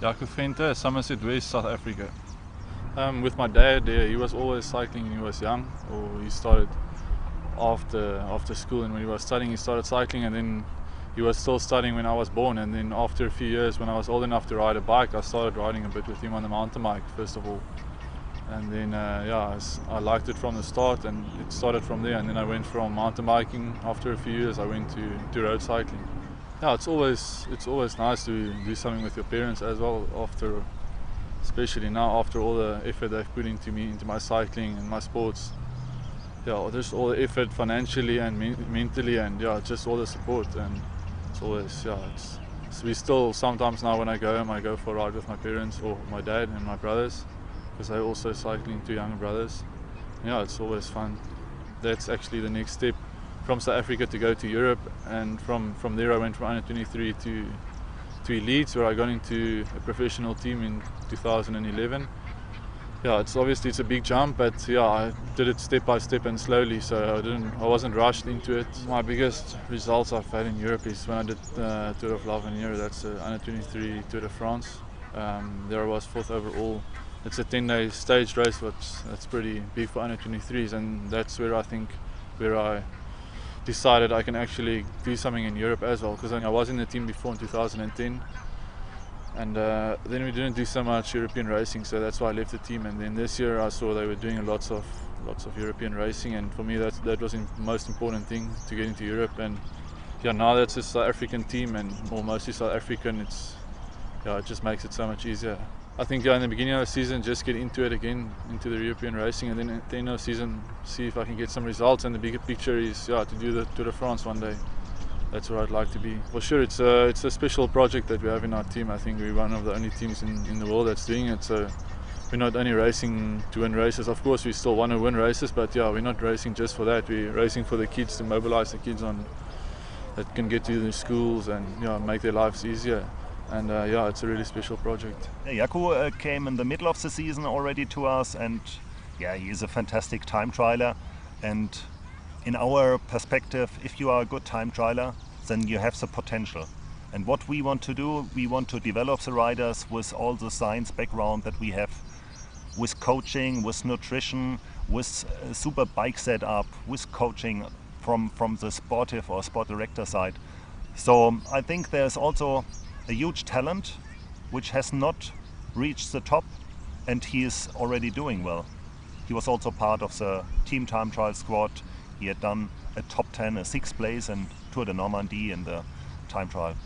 Jaco, Somerset West, South Africa. With my dad, he was always cycling when he was young, or he started after school, and when he was studying he started cycling, and then he was still studying when I was born, and then after a few years when I was old enough to ride a bike, I started riding a bit with him on the mountain bike first of all, and then I liked it from the start, and it started from there, and then I went from mountain biking. After a few years I went to road cycling. Yeah, it's always nice to do something with your parents as well, especially now after all the effort they've put into me, into my cycling and my sports. Yeah, just all the effort financially and mentally, and just all the support, and it's always we still sometimes now when I go home I go for a ride with my parents or my dad and my brothers, because they're also cycling, two younger brothers. Yeah, it's always fun. That's actually the next step from South Africa to go to Europe, and from there I went from under 23 to Leeds, where I got into a professional team in 2011. Yeah, it's a big jump, but I did it step by step and slowly, so I wasn't rushed into it. My biggest results I've had in Europe is when I did Tour of l'Avenir. That's under 23 Tour de France. There I was 4th overall. It's a 10-day staged race, that's pretty big for under 23s, and that's where I decided I can actually do something in Europe as well, because I was in the team before in 2010, and then we didn't do so much European racing, so that's why I left the team. And then this year I saw they were doing lots of European racing, and for me that was the most important thing, to get into Europe. And now that's a South African team, and mostly South African, it just makes it so much easier. I think in the beginning of the season, just get into it again, into the European racing, and then at the end of the season see if I can get some results, and the bigger picture is to do the Tour de France one day. That's where I'd like to be. For sure, it's a special project that we have in our team. I think we're one of the only teams in the world that's doing it, so we're not only racing to win races. Of course we still want to win races, but we're not racing just for that. We're racing for the kids, to mobilize the kids that can get to the schools and make their lives easier. And it's a really special project. Jaco came in the middle of the season already to us, and he is a fantastic time trialer. And in our perspective, if you are a good time trialer, then you have the potential. And what we want to do, we want to develop the riders with all the science background that we have, with coaching, with nutrition, with a super bike setup, with coaching from the sportive or sport director side. So I think there's also a huge talent which has not reached the top, and he is already doing well. He was also part of the team time trial squad. He had done a top 10, a 6th place in Tour de Normandie in the time trial.